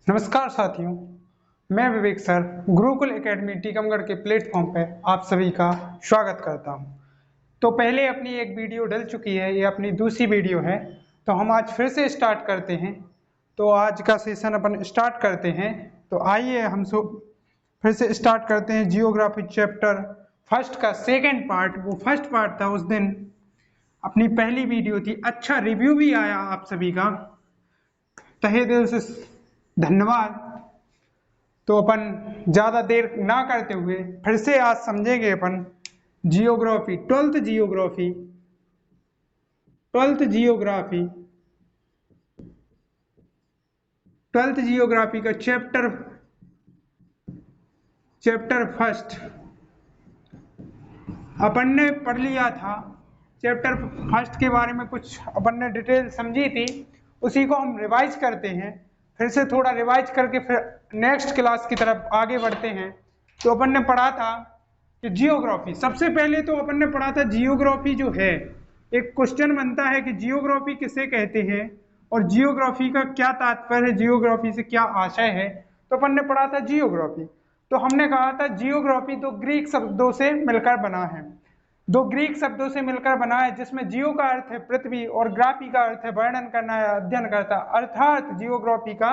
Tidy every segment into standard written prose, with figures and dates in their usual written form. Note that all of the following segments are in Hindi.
नमस्कार साथियों, मैं विवेक सर गुरुकुल एकेडमी टीकमगढ़ के प्लेटफॉर्म पे आप सभी का स्वागत करता हूं। तो पहले अपनी एक वीडियो डल चुकी है, ये अपनी दूसरी वीडियो है। तो हम आज फिर से स्टार्ट करते हैं। तो आज का सेशन अपन स्टार्ट करते हैं। तो आइए हम सब फिर से स्टार्ट करते हैं। जियोग्राफी चैप्टर फर्स्ट का सेकेंड पार्ट, वो फर्स्ट पार्ट था, उस दिन अपनी पहली वीडियो थी। अच्छा रिव्यू भी आया आप सभी का, तहे दिल से धन्यवाद। तो अपन ज्यादा देर ना करते हुए फिर से आज समझेंगे अपन जियोग्राफी, ट्वेल्थ जियोग्राफी का चैप्टर फर्स्ट अपन ने पढ़ लिया था। चैप्टर फर्स्ट के बारे में कुछ अपन ने डिटेल समझी थी, उसी को हम रिवाइज करते हैं। फिर से थोड़ा रिवाइज करके फिर नेक्स्ट क्लास की तरफ आगे बढ़ते हैं। तो अपन ने पढ़ा था कि जियोग्राफी, सबसे पहले तो अपन ने पढ़ा था जियोग्राफी जो है, एक क्वेश्चन बनता है कि जियोग्राफी किसे कहते हैं और जियोग्राफी का क्या तात्पर्य है, जियोग्राफी से क्या आशय है। तो अपन ने पढ़ा था जियोग्राफी। तो हमने कहा था जियोग्राफी तो ग्रीक शब्दों से मिलकर बना है, दो ग्रीक शब्दों से मिलकर बना है, जिसमें जियो का अर्थ है पृथ्वी और ग्राफी का अर्थ है वर्णन करना या अध्ययन करता, अर्थात जियोग्राफी का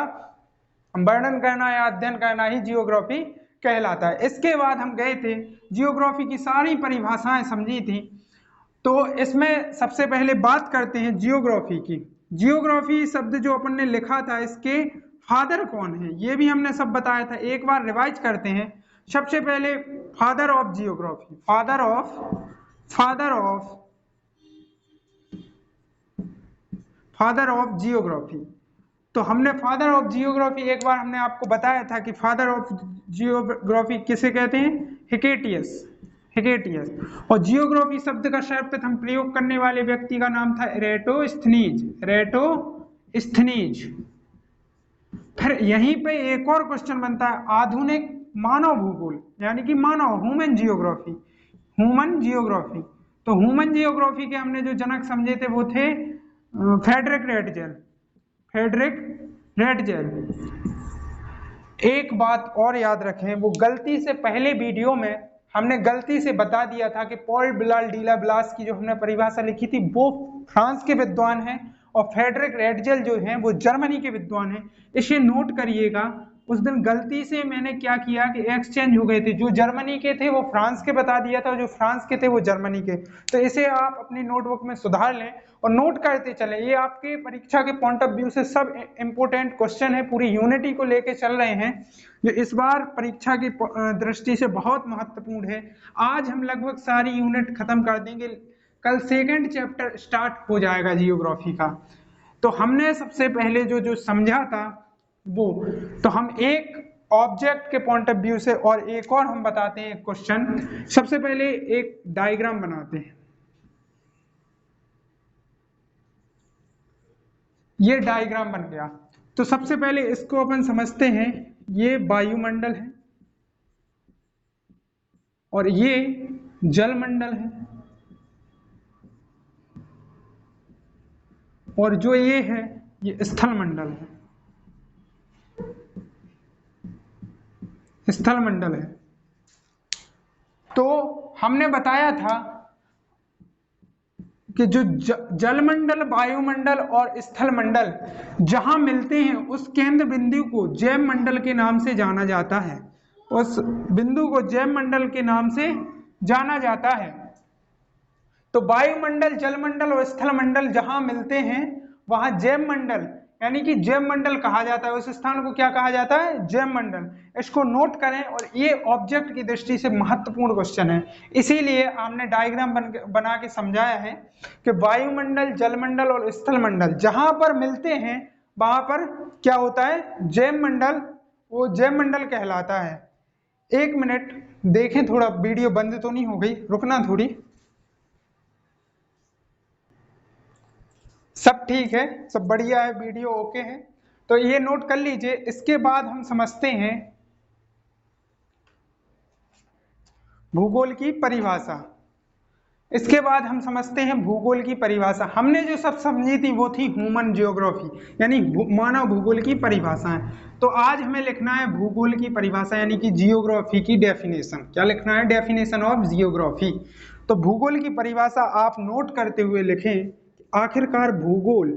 वर्णन करना या अध्ययन करना ही जियोग्राफी कहलाता है। इसके बाद हम गए थे, जियोग्राफी की सारी परिभाषाएं समझी थी। तो इसमें सबसे पहले बात करते हैं जियोग्राफी की। जियोग्राफी शब्द जो अपन ने लिखा था, इसके फादर कौन है ये भी हमने सब बताया था। एक बार रिवाइज करते हैं। सबसे पहले father of geography, father of geography. तो हमने फादर ऑफ जियोग्राफी एक बार हमने आपको बताया था कि फादर ऑफ जियोग्राफी किसे कहते हैं, हिकेटियस। और जियोग्राफी शब्द का सर्वप्रथम प्रयोग करने वाले व्यक्ति का नाम था एरेटोस्थनीज। फिर यहीं पे एक और क्वेश्चन बनता है, आधुनिक मानव भूगोल यानी कि मानव ह्यूमन जियोग्राफी। तो ह्यूमन जियोग्राफी के हमने जो जनक समझे थे वो थे फ्रेडरिक रेटजेल। एक बात और याद रखें, वो गलती से पहले वीडियो में हमने गलती से बता दिया था कि पॉल बिलाल डीला ब्लास की जो हमने परिभाषा लिखी थी वो फ्रांस के विद्वान हैं और फ्रेडरिक रेटजेल जो हैं वो जर्मनी के विद्वान हैं। इसे नोट करिएगा। उस दिन गलती से मैंने क्या किया कि एक्सचेंज हो गए थे, जो जर्मनी के थे वो फ्रांस के बता दिया था, जो फ्रांस के थे वो जर्मनी के। तो इसे आप अपनी नोटबुक में सुधार लें और नोट करते चलें। ये आपके परीक्षा के पॉइंट ऑफ व्यू से सब इंपोर्टेंट क्वेश्चन है, पूरी यूनिटी को लेके चल रहे हैं, जो इस बार परीक्षा की दृष्टि से बहुत महत्वपूर्ण है। आज हम लगभग सारी यूनिट खत्म कर देंगे, कल सेकंड चैप्टर स्टार्ट हो जाएगा जियोग्राफी का। तो हमने सबसे पहले जो जो समझा था वो, तो हम एक ऑब्जेक्ट के पॉइंट ऑफ व्यू से और एक और हम बताते हैं क्वेश्चन। सबसे पहले एक डायग्राम बनाते हैं। ये डायग्राम बन गया। तो सबसे पहले इसको अपन समझते हैं, ये वायुमंडल है और ये जलमंडल है, और जो ये है ये स्थल मंडल है। तो हमने बताया था कि जो जलमंडल, वायुमंडल और स्थल मंडल जहां मिलते हैं उस केंद्र बिंदु को जैव मंडल के नाम से जाना जाता है, उस बिंदु को जैव मंडल के नाम से जाना जाता है। तो वायुमंडल, जलमंडल और स्थल मंडल जहां मिलते हैं वहां जैव मंडल यानी कि जैव मंडल कहा जाता है। उस स्थान को क्या कहा जाता है, जैव मंडल। इसको नोट करें, और ये ऑब्जेक्ट की दृष्टि से महत्वपूर्ण क्वेश्चन है, इसीलिए हमने डायग्राम बना के समझाया है कि वायुमंडल, जलमंडल और स्थल मंडल जहां पर मिलते हैं वहां पर क्या होता है, जैव मंडल, वो जैव मंडल कहलाता है। एक मिनट देखें, थोड़ा वीडियो बंद तो नहीं हो गई, रुकना थोड़ी। सब ठीक है, सब बढ़िया है, वीडियो ओके है। तो ये नोट कर लीजिए। इसके बाद हम समझते हैं भूगोल की परिभाषा। इसके बाद हम समझते हैं भूगोल की परिभाषा। हमने जो सब समझी थी वो थी ह्यूमन जियोग्राफी, यानी मानव भूगोल की परिभाषाएं। तो आज हमें लिखना है भूगोल की परिभाषा यानी कि जियोग्राफी की डेफिनेशन। क्या लिखना है? Definition of geography. तो भूगोल की परिभाषा आप नोट करते हुए लिखें, आखिरकार भूगोल,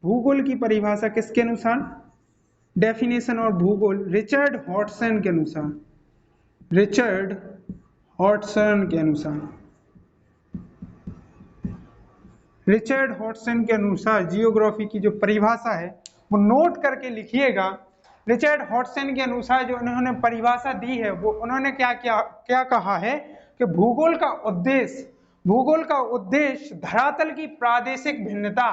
भूगोल की परिभाषा किसके अनुसार? डेफिनेशन ऑफ भूगोल रिचर्ड हॉटसन के अनुसार, रिचर्ड हॉटसन के अनुसार, रिचर्ड हॉटसन के अनुसार जियोग्राफी की जो परिभाषा है वो नोट करके लिखिएगा। रिचर्ड हॉटसन के अनुसार जो उन्होंने परिभाषा दी है वो उन्होंने क्या क्या क्या कहा है कि भूगोल का उद्देश्य, भूगोल का उद्देश्य धरातल की प्रादेशिक भिन्नता,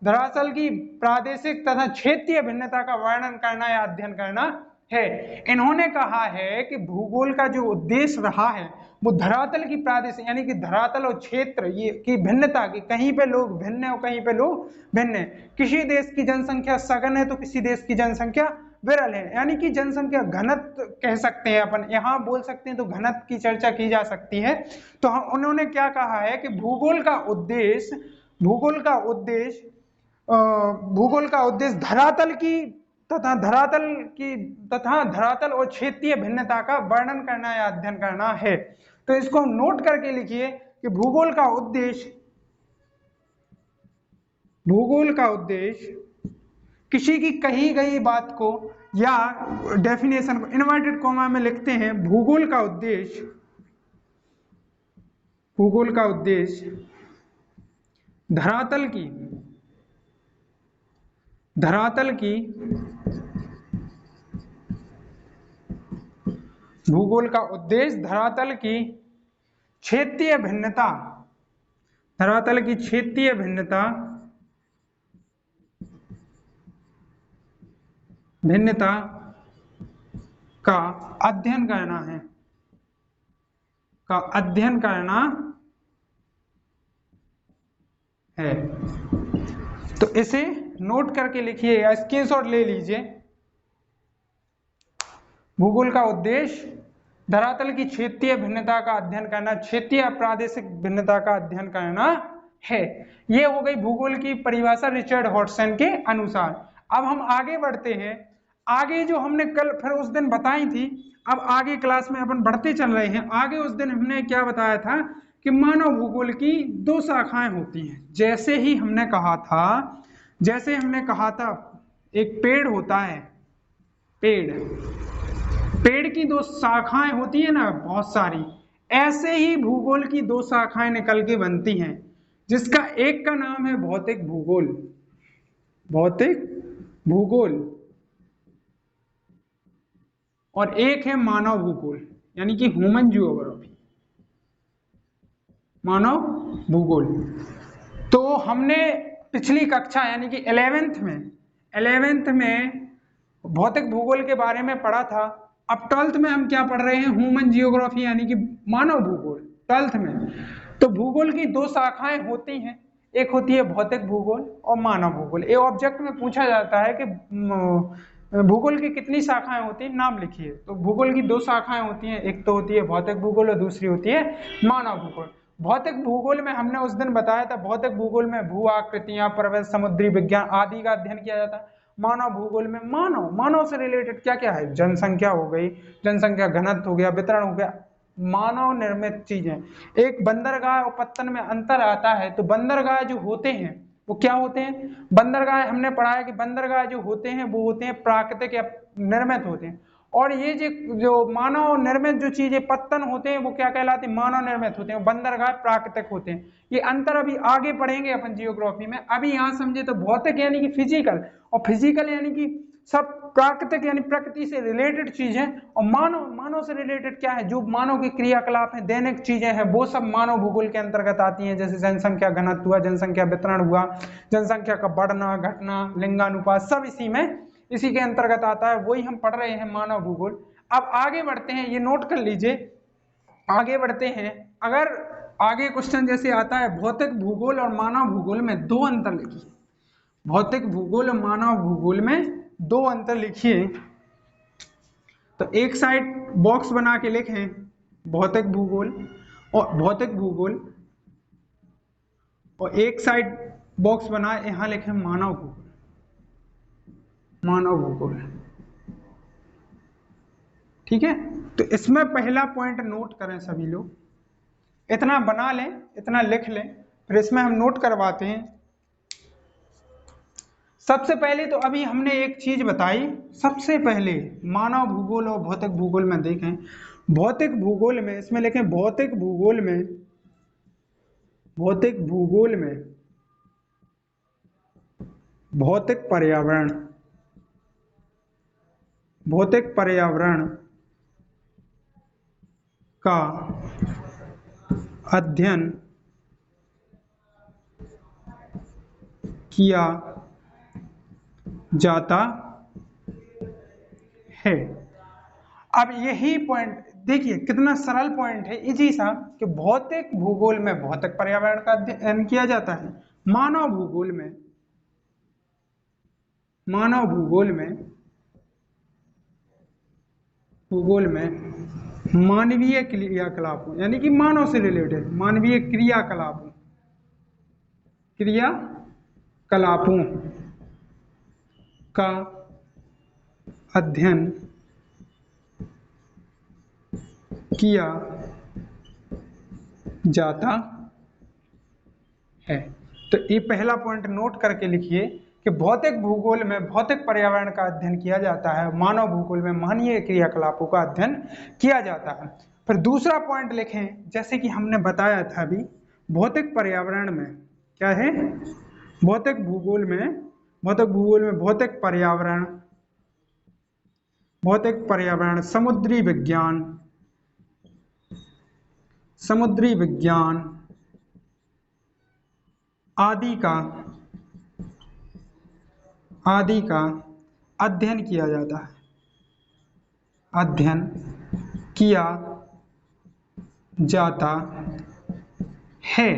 धरातल की प्रादेशिक तथा क्षेत्रीय भिन्नता का वर्णन करना या अध्ययन करना है। इन्होंने कहा है कि भूगोल का जो उद्देश्य रहा है वो धरातल की प्रादेशिक यानी कि धरातल और क्षेत्र ये की भिन्नता की, कहीं पे लोग भिन्न है और कहीं पे लोग भिन्न है। किसी देश की जनसंख्या सघन है तो किसी देश की जनसंख्या विरल है, यानी कि जनसंख्या घनत्व कह सकते हैं अपन, यहाँ बोल सकते हैं तो घनत्व की चर्चा की जा सकती है। तो उन्होंने क्या कहा है कि भूगोल का उद्देश्य, भूगोल का उद्देश्य, भूगोल का उद्देश्य धरातल की तथा धरातल और क्षेत्रीय भिन्नता का वर्णन करना या अध्ययन करना है। तो इसको नोट करके लिखिए कि भूगोल का उद्देश्य, भूगोल का उद्देश्य किसी की कही गई बात को या डेफिनेशन को इनवर्टेड कॉमा में लिखते हैं, भूगोल का उद्देश्य, भूगोल का उद्देश्य धरातल की, धरातल की, भूगोल का उद्देश्य धरातल की क्षेत्रीय भिन्नता, धरातल की क्षेत्रीय भिन्नता, भिन्नता का अध्ययन करना है, का अध्ययन करना है। तो इसे नोट करके लिखिए या स्क्रीनशॉट ले लीजिए। भूगोल का उद्देश्य धरातल की क्षेत्रीय भिन्नता का अध्ययन करना, क्षेत्रीय प्रादेशिक भिन्नता का अध्ययन करना है। ये हो गई भूगोल की परिभाषा रिचर्ड हॉटसन के अनुसार। अब हम आगे बढ़ते हैं। आगे जो हमने कल फिर उस दिन बताई थी, अब आगे क्लास में अपन बढ़ते चल रहे हैं। आगे उस दिन हमने क्या बताया था कि मानव भूगोल की दो शाखाएं होती हैं। जैसे ही हमने कहा था, जैसे हमने कहा था एक पेड़ होता है, पेड़, पेड़ की दो शाखाएं होती है ना बहुत सारी, ऐसे ही भूगोल की दो शाखाएं निकल के बनती हैं, जिसका एक का नाम है भौतिक भूगोल, भौतिक भूगोल, और एक है मानव भूगोल यानी कि ह्यूमन जियोग्राफी, मानव भूगोल। तो हमने पिछली कक्षा यानी कि 11th में भौतिक भूगोल के बारे में पढ़ा था। अब 12th में हम क्या पढ़ रहे हैं? ह्यूमन जियोग्राफी यानी कि मानव भूगोल 12th में। तो भूगोल की दो शाखाएं होती हैं, एक होती है भौतिक भूगोल और मानव भूगोल। ये ऑब्जेक्ट में पूछा जाता है कि भूगोल की कितनी शाखाएं होती हैं, नाम लिखिए। तो भूगोल की दो शाखाएं होती हैं, एक तो होती है भौतिक भूगोल और दूसरी होती है मानव भूगोल। भौतिक भूगोल में हमने उस दिन बताया था, भौतिक भूगोल में भू आकृतियां, पर्वत, समुद्री विज्ञान आदि का अध्ययन किया जाता है। मानव भूगोल में मानव से रिलेटेड क्या क्या है? जनसंख्या हो गई, जनसंख्या घनत्व हो गया, वितरण हो गया, मानव निर्मित चीजें। एक बंदरगाह और पत्तन में अंतर आता है। तो बंदरगाह जो होते हैं वो क्या होते हैं? बंदरगाह हमने पढ़ा है कि बंदरगाह जो होते हैं वो होते हैं प्राकृतिक या निर्मित होते हैं, और ये जो मानव निर्मित जो चीजें पत्तन होते हैं वो क्या कहलाते हैं? मानव निर्मित होते हैं। बंदरगाह प्राकृतिक होते हैं। ये अंतर अभी आगे पढ़ेंगे अपन जियोग्राफी में। अभी यहाँ समझे तो भौतिक यानी कि फिजिकल, और फिजिकल यानी कि सब प्राकृतिक यानी प्रकृति से रिलेटेड चीजें, और मानव से रिलेटेड क्या है? जो मानव के क्रियाकलाप है, दैनिक चीजें हैं, वो सब मानव भूगोल के अंतर्गत आती हैं। जैसे जनसंख्या घनत्व हुआ, जनसंख्या वितरण हुआ, जनसंख्या का बढ़ना घटना, लिंगानुपात, सब इसी के अंतर्गत आता है। वही हम पढ़ रहे हैं मानव भूगोल। अब आगे बढ़ते हैं, ये नोट कर लीजिए। आगे बढ़ते हैं, अगर आगे क्वेश्चन जैसे आता है भौतिक भूगोल और मानव भूगोल में दो अंतर लिखिए, भौतिक भूगोल और मानव भूगोल में दो अंतर लिखिए। तो एक साइड बॉक्स बना के लिखें भौतिक भूगोल और भौतिक भूगोल, और एक साइड बॉक्स बनाए, यहाँ लिखे मानव भूगोल, मानव भूगोल। ठीक है, तो इसमें पहला पॉइंट नोट करें सभी लोग, इतना बना लें, इतना लिख लें, फिर इसमें हम नोट करवाते हैं। सबसे पहले तो अभी हमने एक चीज बताई, सबसे पहले मानव भूगोल और भौतिक भूगोल में देखें, भौतिक भूगोल में इसमें लिखें भौतिक भूगोल में, भौतिक भूगोल में भौतिक पर्यावरण, भौतिक पर्यावरण का अध्ययन किया जाता है। अब यही पॉइंट देखिए कितना सरल पॉइंट है, इजी सा, कि भौतिक भूगोल में भौतिक पर्यावरण का अध्ययन किया जाता है, मानव भूगोल में, मानव भूगोल में, भूगोल में मानवीय क्रियाकलापों, यानी कि मानव से रिलेटेड मानवीय क्रियाकलापों, क्रियाकलापों का अध्ययन किया जाता है। तो ये पहला पॉइंट नोट करके लिखिए कि भौतिक भूगोल में भौतिक पर्यावरण का अध्ययन किया जाता है, मानव भूगोल में मानवीय क्रियाकलापों का अध्ययन किया जाता है। फिर दूसरा पॉइंट लिखें, जैसे कि हमने बताया था अभी, भौतिक पर्यावरण में क्या है, भौतिक भूगोल में, भौतिक भूगोल में भौतिक पर्यावरण, भौतिक पर्यावरण समुद्री विज्ञान, समुद्री विज्ञान आदि का अध्ययन किया जाता है, अध्ययन किया जाता है।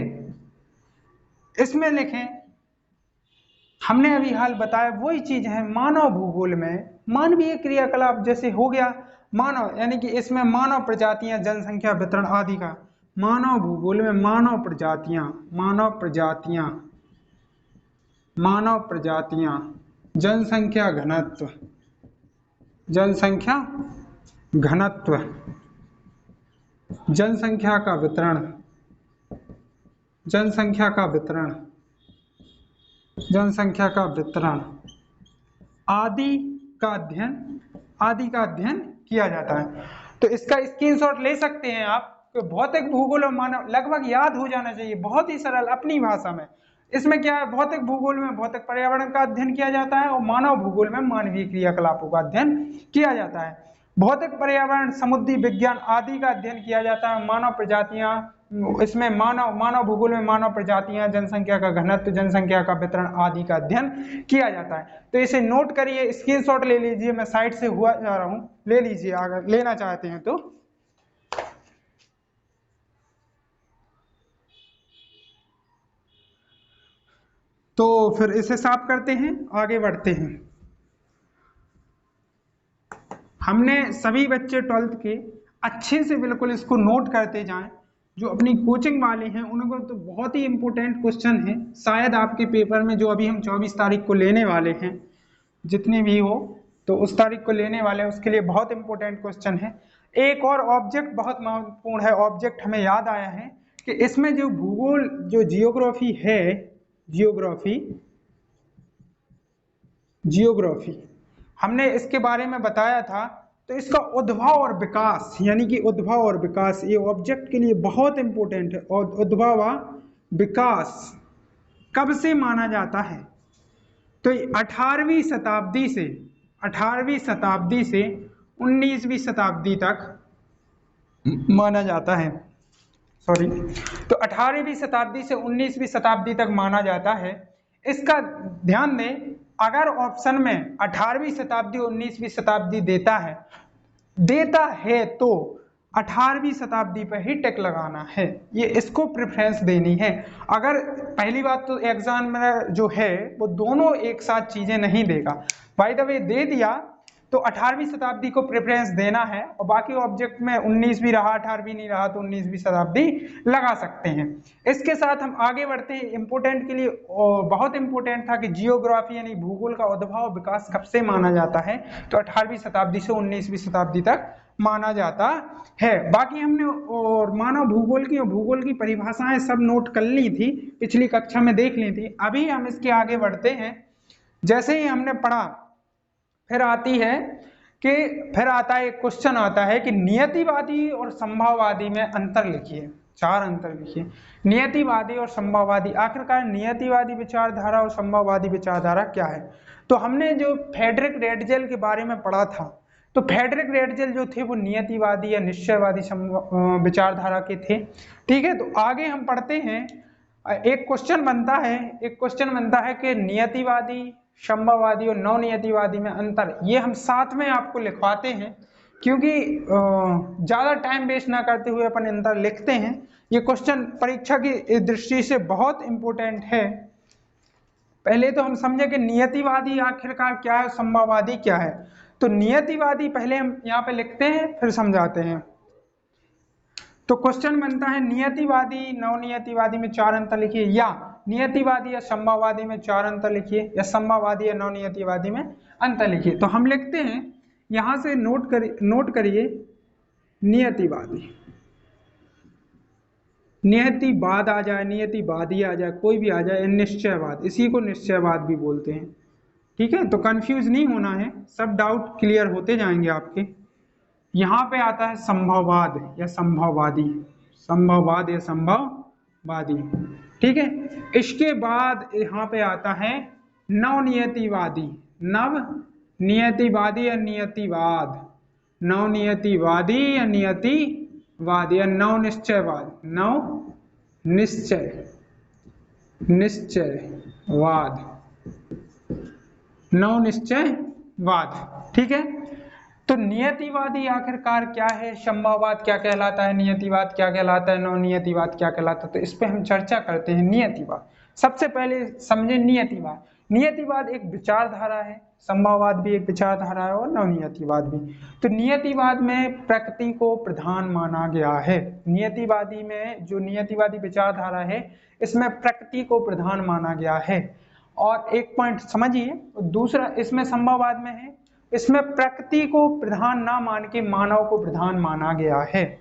इसमें लिखें, हमने अभी हाल बताया वही चीज है, मानव भूगोल में मानवीय क्रियाकलाप जैसे हो गया मानव, यानी कि इसमें मानव प्रजातियां, जनसंख्या वितरण आदि का, मानव भूगोल में मानव प्रजातियां, मानव प्रजातियां, मानव प्रजातियां, जनसंख्या घनत्व, जनसंख्या घनत्व, जनसंख्या का वितरण, जनसंख्या का वितरण, जनसंख्या का वितरण आदि का अध्ययन, आदि का अध्ययन किया जाता है। तो इसका स्क्रीनशॉट ले सकते हैं आप, तो भौतिक भूगोल और मानव लगभग याद हो जाना चाहिए, बहुत ही सरल अपनी भाषा में। इसमें क्या है, भौतिक भूगोल में भौतिक पर्यावरण का अध्ययन किया जाता है और मानव भूगोल में मानवीय क्रियाकलापों का अध्ययन किया जाता है। भौतिक पर्यावरण समुद्री विज्ञान आदि का अध्ययन किया जाता है, मानव प्रजातियां, इसमें मानव भूगोल में मानव प्रजातियां, जनसंख्या का घनत्व, जनसंख्या का वितरण आदि का अध्ययन किया जाता है। तो इसे नोट करिए, स्क्रीनशॉट ले लीजिए, मैं साइड से हुआ जा रहा हूं, ले लीजिए अगर लेना चाहते हैं तो। तो फिर इसे साफ करते हैं, आगे बढ़ते हैं। हमने सभी बच्चे 12th के अच्छे से बिल्कुल इसको नोट करते जाएं, जो अपनी कोचिंग वाले हैं उनको तो बहुत ही इंपॉर्टेंट क्वेश्चन है, शायद आपके पेपर में जो अभी हम 24 तारीख को लेने वाले हैं, जितनी भी हो तो उस तारीख को लेने वाले हैं, उसके लिए बहुत इंपॉर्टेंट क्वेश्चन है। एक और ऑब्जेक्ट बहुत महत्वपूर्ण है, ऑब्जेक्ट हमें याद आया है कि इसमें जो भूगोल, जो जियोग्राफी है, जियोग्राफी, जियोग्राफी हमने इसके बारे में बताया था। तो इसका उद्भव और विकास, यानी कि उद्भव और विकास, ये ऑब्जेक्ट के लिए बहुत इंपॉर्टेंट है। और उद्भव व विकास कब से माना जाता है, तो 18वीं शताब्दी से, 18वीं शताब्दी से 19वीं शताब्दी तक माना जाता है, सॉरी, तो 18वीं शताब्दी से 19वीं शताब्दी तक माना जाता है। इसका ध्यान दें, अगर ऑप्शन में 18वीं शताब्दी 19वीं शताब्दी देता है तो 18वीं शताब्दी पर ही टिक लगाना है, ये इसको प्रेफरेंस देनी है। अगर पहली बात तो एग्जाम में जो है वो दोनों एक साथ चीजें नहीं देगा, बाय द वे दे दिया तो 18वीं शताब्दी को प्रेफरेंस देना है, और बाकी ऑब्जेक्ट में 19 भी रहा 18वीं नहीं रहा तो 19वीं शताब्दी लगा सकते हैं। इसके साथ हम आगे बढ़ते हैं। इंपोर्टेंट के लिए बहुत इंपोर्टेंट था कि जियोग्राफी यानी भूगोल का उद्भव विकास कब से माना जाता है, तो 18वीं शताब्दी से 19वीं शताब्दी तक माना जाता है। बाकी हमने और मानव भूगोल की परिभाषाएं सब नोट कर ली थी, पिछली कक्षा में देख ली थी। अभी हम इसके आगे बढ़ते हैं। जैसे ही हमने पढ़ा फिर आता है एक क्वेश्चन आता है कि नियतिवादी और संभाववादी में अंतर लिखिए, 4 अंतर लिखिए। नियतिवादी और संभाववादी, आखिरकार नियतिवादी विचारधारा और संभाववादी विचारधारा क्या है। तो हमने जो फ्रेडरिक रेडजेल के बारे में पढ़ा था, तो फ्रेडरिक रेडजेल जो थे वो नियतिवादी या निश्चयवादी विचारधारा के थे। ठीक है, तो आगे हम पढ़ते हैं। एक क्वेश्चन बनता है कि नियतिवादी, संभाववादी और नवनियतिवादी में अंतर। ये हम साथ में आपको लिखवाते हैं, क्योंकि ज्यादा टाइम वेस्ट ना करते हुए अपन अंतर लिखते हैं। ये क्वेश्चन परीक्षा की दृष्टि से बहुत इंपॉर्टेंट है। पहले तो हम समझे कि नियतिवादी आखिरकार क्या है, संभाववादी क्या है। तो नियतिवादी पहले हम यहाँ पे लिखते हैं, फिर समझाते हैं। तो क्वेश्चन बनता है नियतिवादी नवनियतिवादी में 4 अंतर लिखिए, या नियतिवादी या संभाववादी में 4 अंतर लिखिए, या संभाववादी या नवनियतिवादी में अंतर लिखिए। तो हम लिखते हैं, यहां से नोट करिए नियतिवादी, नियतिवाद आ जाए, नियतिवादी आ जाए, कोई भी आ जाए, निश्चयवाद, इसी को निश्चयवाद भी बोलते हैं। ठीक है, तो कंफ्यूज नहीं होना है, सब डाउट क्लियर होते जाएंगे आपके। यहां पे आता है संभववाद या संभववादी, संभववाद या संभववादी। ठीक है, इसके बाद यहाँ पे आता है नवनियतिवादी, नवनियतिवादी या नियतिवाद, नवनियतिवादी या नियतिवाद, या नवनिश्चयवाद, निश्चयवाद, नवनिश्चयवाद। ठीक है, तो नियतिवादी आखिरकार क्या है, संभववाद क्या कहलाता है, नियतिवाद क्या कहलाता है, नवनियतिवाद क्या कहलाता है। तो इस पे हम चर्चा करते हैं। नियतिवाद, सबसे पहले समझे नियतिवाद। नियतिवाद एक विचारधारा है, संभववाद भी एक विचारधारा है, और नवनियतिवाद भी। तो नियतिवाद में प्रकृति को प्रधान माना गया है। नियतिवादी में जो नियतिवादी विचारधारा है, इसमें प्रकृति को प्रधान माना गया है। और एक पॉइंट समझिए, दूसरा इसमें संभववाद में है, इसमें प्रकृति को प्रधान ना मान के मानव को प्रधान माना गया है।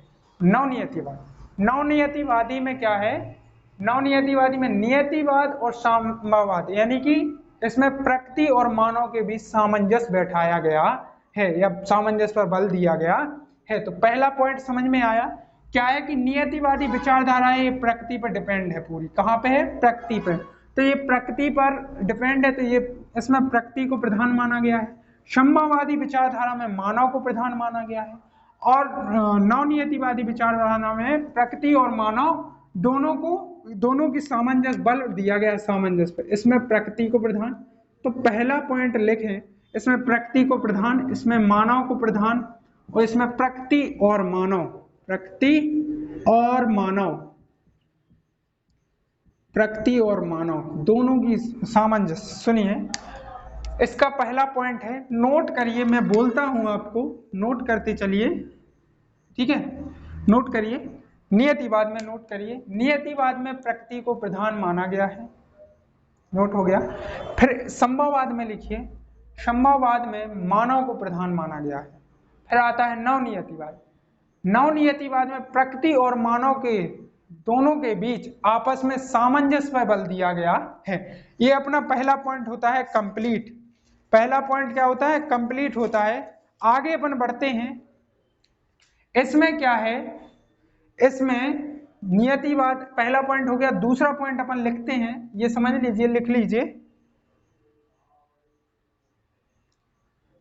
नवनियतिवादी में क्या है, नवनियतिवादी में नियतिवाद और संभववाद, यानी कि इसमें प्रकृति और मानव के बीच सामंजस्य बैठाया गया है, या सामंजस्य पर बल दिया गया है। तो पहला पॉइंट समझ में आया, क्या है कि नियतिवादी विचारधारा ये प्रकृति पर डिपेंड है, पूरी कहाँ पे है, प्रकृति पर। तो ये प्रकृति पर डिपेंड है, तो ये इसमें प्रकृति को प्रधान माना गया है। संभववादी विचारधारा में मानव को प्रधान माना गया है, और नवनियतिवादी विचारधारा में प्रकृति और मानव दोनों की सामंजस्य बल दिया गया है, सामंजस्य पर। इसमें प्रकृति को प्रधान, तो पहला पॉइंट लिखें, इसमें प्रकृति को प्रधान, इसमें मानव को प्रधान, और इसमें प्रकृति और मानव, प्रकृति और मानव दोनों की सामंजस्य। सुनिए, इसका पहला पॉइंट है, नोट करिए, मैं बोलता हूं आपको, नोट करते चलिए। ठीक है, नोट करिए, नियतिवाद में नोट करिए, नियतिवाद में प्रकृति को प्रधान माना गया है, नोट हो गया। फिर संभववाद में लिखिए, संभववाद में मानव को प्रधान माना गया है। फिर आता है नवनियतिवाद, नवनियतिवाद में प्रकृति और मानव के दोनों के बीच आपस में सामंजस्य पर बल दिया गया है। ये अपना पहला पॉइंट होता है कंप्लीट। पहला पॉइंट क्या होता है, कंप्लीट होता है। आगे अपन बढ़ते हैं, इसमें क्या है, इसमें नियतिवाद पहला पॉइंट हो गया। दूसरा पॉइंट अपन लिखते हैं, ये समझ लीजिए, लिख लीजिए,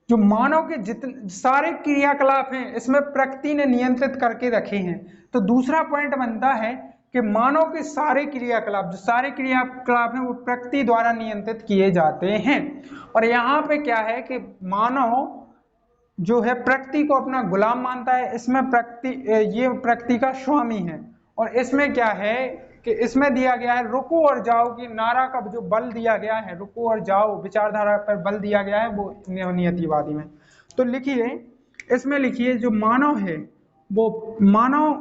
जो मानव के जितने सारे क्रियाकलाप हैं इसमें प्रकृति ने नियंत्रित करके रखे हैं। तो दूसरा पॉइंट बनता है कि मानव के सारे क्रियाकलाप, जो सारे क्रियाकलाप हैं वो प्रकृति द्वारा नियंत्रित किए जाते हैं। और यहाँ पे क्या है कि मानव जो है प्रकृति को अपना गुलाम मानता है, इसमें ये प्रकृति का स्वामी है। और इसमें क्या है कि इसमें दिया गया है रुको और जाओ की नारा का जो बल दिया गया है, रुको और जाओ विचारधारा पर बल दिया गया है, वो नियतिवादी में। तो लिखिए, इसमें लिखिए जो मानव है वो मानव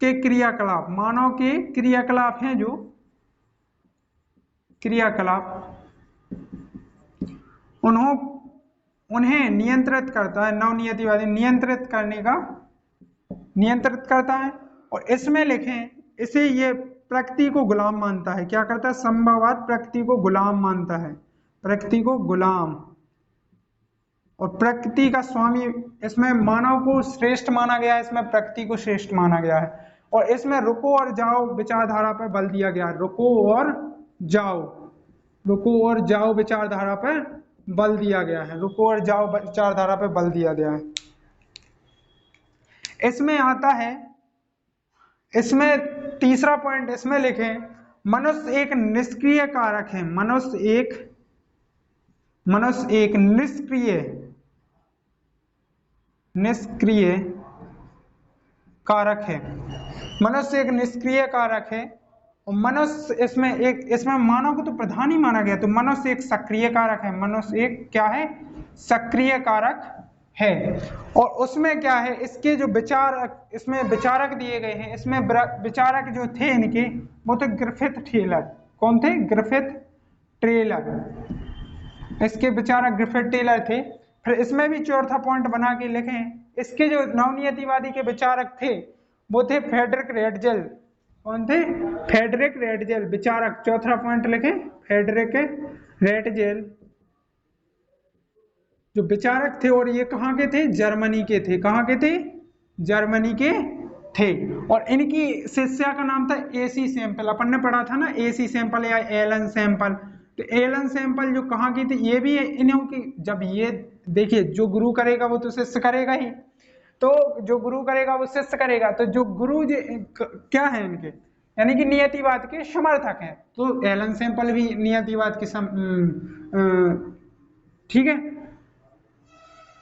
के क्रियाकलाप, मानव के क्रियाकलाप हैं, जो क्रियाकलाप उन्हें नियंत्रित करता है, नवनियतिवादी नियंत्रित करता है। और इसमें लिखें, इसे ये प्रकृति को गुलाम मानता है। क्या करता है? संभववाद प्रकृति को गुलाम मानता है, प्रकृति को गुलाम, और प्रकृति का स्वामी। इसमें मानव को श्रेष्ठ माना गया है, इसमें प्रकृति को श्रेष्ठ माना गया है। और इसमें रुको और जाओ विचारधारा पर बल दिया गया है, रुको और जाओ विचारधारा पर बल दिया गया है, रुको और जाओ विचारधारा पर बल दिया गया है। इसमें आता है, इसमें तीसरा पॉइंट इसमें लिखें, मनुष्य एक निष्क्रिय कारक है, मनुष्य एक निष्क्रिय कारक है, मनुष्य एक निष्क्रिय कारक है। और मनुष्य इसमें मानव को तो प्रधान ही माना गया, तो मनुष्य एक सक्रिय कारक है, मनुष्य एक क्या है? सक्रिय कारक है। और उसमें क्या है, इसके जो विचारक, इसमें विचारक दिए गए हैं, इसमें विचारक जो थे इनके, वो तो ग्रिफिथ टेलर। कौन थे? Griffith Taylor. इसके विचारक ग्रिफिथ टेलर थे। फिर इसमें भी चौथा पॉइंट बना के लिखें, इसके जो नवनियतिवादी के विचारक थे वो थे फ्रेडरिक रेडजेल। कौन थे? फ्रेडरिक रेडजेल विचारक। चौथा पॉइंट लिखें, फ्रेडरिक रेडजेल जो विचारक थे, और ये कहाँ के थे? जर्मनी के थे। कहाँ के थे? जर्मनी के थे। और इनकी शिष्या का नाम था एसी सैंपल। अपन ने पढ़ा था ना, एसी सैंपल या एलन सैंपल। तो एलन सैंपल जो कहाँ की थी, ये भी इन्हों की, जब ये देखिए, जो गुरु करेगा वो तो शिष्य करेगा ही, तो जो गुरु करेगा वो शिष्य करेगा। तो जो गुरु क्या है इनके, यानी कि नियतिवाद के समर्थक हैं। तो एलन सैंपल भी नियतिवाद के ठीक है,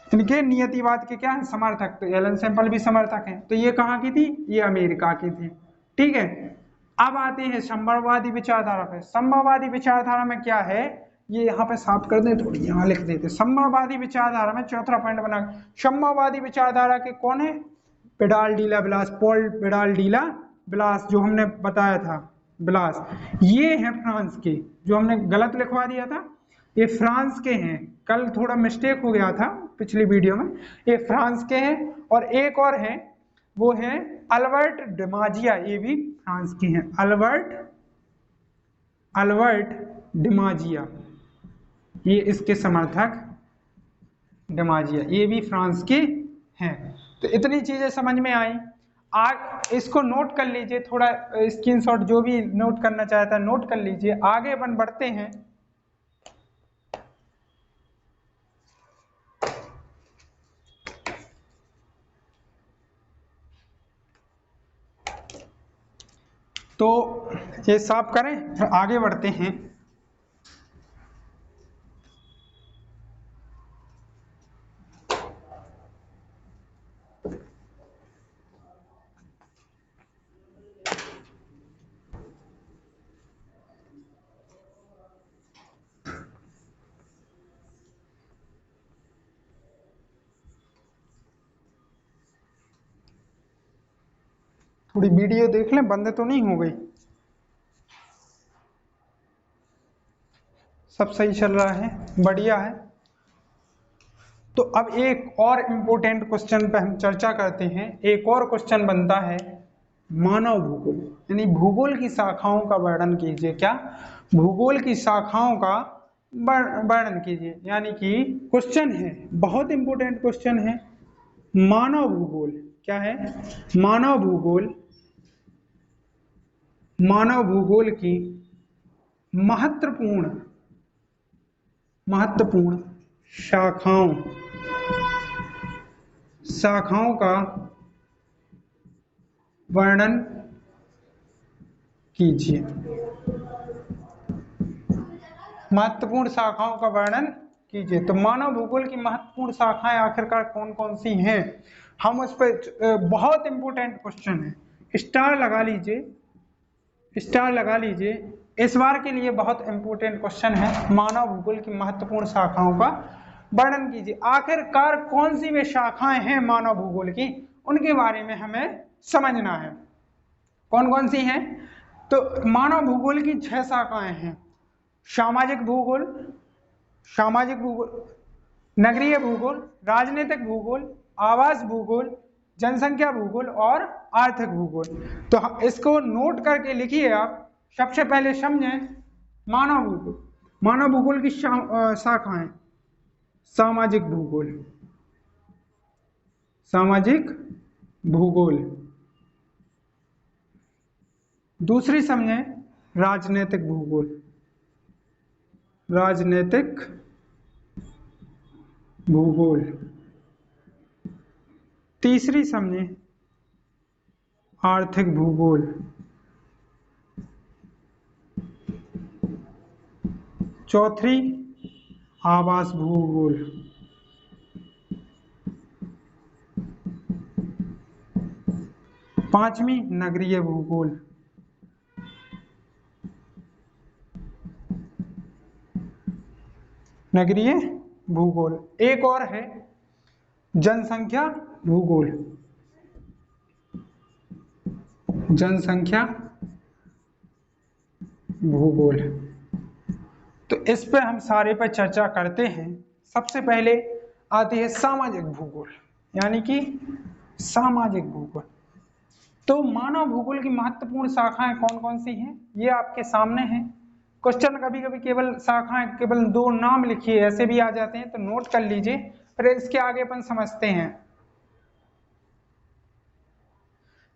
इनके नियतिवाद के क्या है? समर्थक। तो एलन सैंपल भी समर्थक हैं। तो ये कहाँ की थी? ये अमेरिका की थी। ठीक है, अब आते हैं संभववादी विचारधारा पे। संभववादी विचारधारा में क्या है, ये यहाँ पे साफ कर दें, थोड़ी यहाँ लिख देते। संभववादी विचारधारा में चौथा पॉइंट बना, संभववादी विचारधारा के कौन है? Vidal de la Blache, Paul Vidal de la Blache, जो हमने बताया था ब्लास। ये है फ्रांस के, जो हमने गलत लिखवा दिया था, ये फ्रांस के हैं। कल थोड़ा मिस्टेक हो गया था पिछली वीडियो में, ये फ्रांस के हैं। और एक और है, वो है अल्बर्ट डिमाजिया, ये भी फ्रांस के हैं। अल्बर्ट डिमाजिया, ये इसके समर्थक डिमाजिया, ये भी फ्रांस के हैं। तो इतनी चीजें समझ में आई। इसको नोट कर लीजिए, थोड़ा स्क्रीनशॉट, जो भी नोट करना चाहता है नोट कर लीजिए। आगे बढ़ते हैं। तो ये साफ करें, फिर आगे बढ़ते हैं। थोड़ी वीडियो देख लें, बंद तो नहीं हो गई? सब सही चल रहा है, बढ़िया है। तो अब एक और इम्पोर्टेंट क्वेश्चन पे हम चर्चा करते हैं। एक और क्वेश्चन बनता है मानव भूगोल, यानी भूगोल की शाखाओं का वर्णन कीजिए। क्या? भूगोल की शाखाओं का वर्णन कीजिए। यानी कि क्वेश्चन है, बहुत इंपॉर्टेंट क्वेश्चन है। मानव भूगोल क्या है? मानव भूगोल की महत्वपूर्ण शाखाओं का वर्णन कीजिए। महत्वपूर्ण शाखाओं का वर्णन कीजिए। तो मानव भूगोल की महत्वपूर्ण शाखाएं आखिरकार कौन कौन सी हैं, हम उस पर, बहुत इंपॉर्टेंट क्वेश्चन है, स्टार लगा लीजिए। इस बार के लिए बहुत इंपॉर्टेंट क्वेश्चन है। मानव भूगोल की महत्वपूर्ण शाखाओं का वर्णन कीजिए। आखिरकार कौन सी वे शाखाएं हैं मानव भूगोल की, उनके बारे में हमें समझना है। कौन कौन सी हैं? तो मानव भूगोल की 6 शाखाएं हैं। सामाजिक भूगोल, नगरीय भूगोल, राजनीतिक भूगोल, आवास भूगोल, जनसंख्या भूगोल और आर्थिक भूगोल। तो इसको नोट करके लिखिए आप। सबसे पहले समझें मानव भूगोल। मानव भूगोल की शाखाएं, सामाजिक भूगोल, सामाजिक भूगोल। दूसरी समझें राजनीतिक भूगोल, राजनीतिक भूगोल। तीसरी समझें आर्थिक भूगोल। चौथी आवास भूगोल। पांचवी नगरीय भूगोल। नगरीय भूगोल। एक और है जनसंख्या भूगोल, जनसंख्या भूगोल। तो इस पे हम सारे पर चर्चा करते हैं। सबसे पहले आती है सामाजिक भूगोल, यानी कि सामाजिक भूगोल। तो मानव भूगोल की महत्वपूर्ण शाखाएं कौन कौन सी हैं, ये आपके सामने हैं। क्वेश्चन कभी कभी केवल शाखाएं, केवल 2 नाम लिखिए, ऐसे भी आ जाते हैं, तो नोट कर लीजिए, फिर इसके आगे अपन समझते हैं।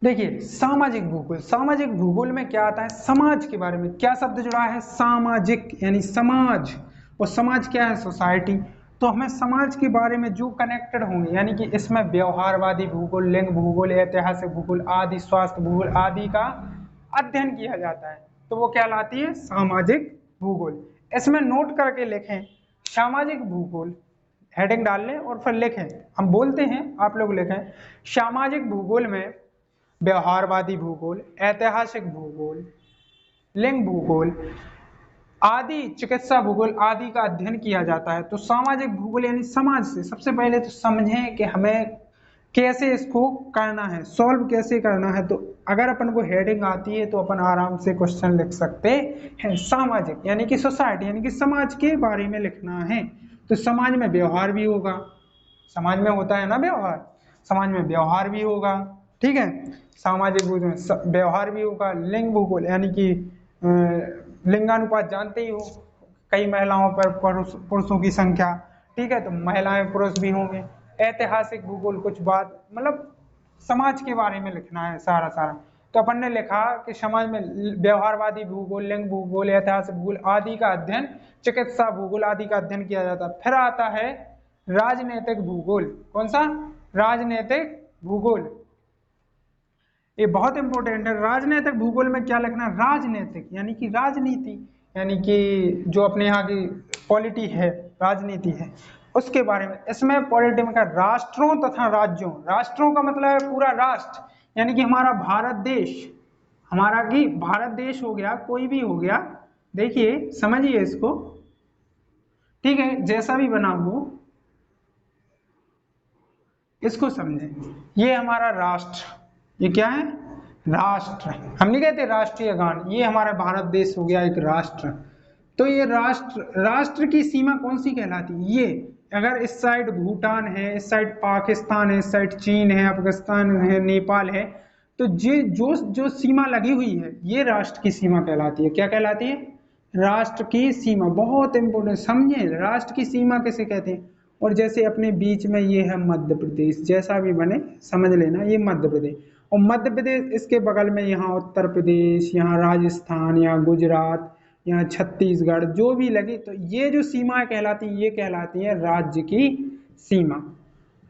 देखिए सामाजिक भूगोल, सामाजिक भूगोल में क्या आता है, समाज के बारे में। क्या शब्द जुड़ा है, सामाजिक, यानी समाज। और समाज क्या है, सोसाइटी। तो हमें समाज के बारे में जो कनेक्टेड होंगे, यानी कि इसमें व्यवहारवादी भूगोल, लिंग भूगोल, ऐतिहासिक भूगोल आदि, स्वास्थ्य भूगोल आदि का अध्ययन किया जाता है, तो वो कहलाती है सामाजिक भूगोल। इसमें नोट करके लिखें सामाजिक भूगोल, हेडिंग डाल लें और फिर लिखें, हम बोलते हैं आप लोग लिखें। सामाजिक भूगोल में व्यवहारवादी भूगोल, ऐतिहासिक भूगोल, लिंग भूगोल आदि, चिकित्सा भूगोल आदि का अध्ययन किया जाता है। तो सामाजिक भूगोल यानी समाज से। सबसे पहले तो समझें कि हमें कैसे इसको करना है, सॉल्व कैसे करना है। तो अगर अपन को हेडिंग आती है तो अपन आराम से क्वेश्चन लिख सकते हैं। सामाजिक यानी कि सोसाइटी, यानी कि समाज के बारे में लिखना है। तो समाज में व्यवहार भी होगा, समाज में होता है ना व्यवहार, समाज में व्यवहार भी होगा, ठीक है। सामाजिक भूगोल में व्यवहार भी होगा। लिंग भूगोल यानी कि लिंगानुपात जानते ही हो, कई महिलाओं पर पुरुषों की संख्या, ठीक है, तो महिलाएं पुरुष भी होंगे। ऐतिहासिक भूगोल कुछ बात, मतलब समाज के बारे में लिखना है सारा सारा। तो अपन ने लिखा कि समाज में व्यवहारवादी भूगोल, लिंग भूगोल, ऐतिहासिक भूगोल आदि का अध्ययन, चिकित्सा भूगोल आदि का अध्ययन किया जाता है। फिर आता है राजनीतिक भूगोल। कौन सा, राजनीतिक भूगोल, ये बहुत इंपॉर्टेंट है। राजनीतिक भूगोल में क्या लिखना, राजनीतिक यानी कि राजनीति, यानी कि जो अपने यहाँ की पॉलिटी है, राजनीति है, उसके बारे में। इसमें पॉलिटी में राष्ट्रों तथा राज्यों, राष्ट्रों का मतलब है पूरा राष्ट्र, यानी कि हमारा भारत देश, हमारा की भारत देश हो गया, कोई भी हो गया, देखिए समझिए इसको, ठीक है, जैसा भी बना हो इसको समझें। ये हमारा राष्ट्र, ये क्या है, राष्ट्र। हम नहीं कहते राष्ट्रीय गान, ये हमारा भारत देश हो गया एक राष्ट्र। तो ये राष्ट्र, राष्ट्र की सीमा कौन सी कहलाती है, ये अगर इस साइड भूटान है, इस साइड पाकिस्तान है, इस साइड चीन है, अफगानिस्तान है, नेपाल है, तो ये जो जो सीमा लगी हुई है ये राष्ट्र की सीमा कहलाती है। क्या कहलाती है, राष्ट्र की सीमा। बहुत इंपॉर्टेंट, समझे राष्ट्र की सीमा किसे कहते हैं। और जैसे अपने बीच में ये है मध्य प्रदेश, जैसा भी बने समझ लेना, ये मध्य प्रदेश, और मध्य प्रदेश इसके बगल में यहाँ उत्तर प्रदेश, यहाँ राजस्थान, यहाँ गुजरात, यहाँ छत्तीसगढ़, जो भी लगे, तो ये जो सीमाएं कहलाती हैं ये कहलाती है राज्य की सीमा,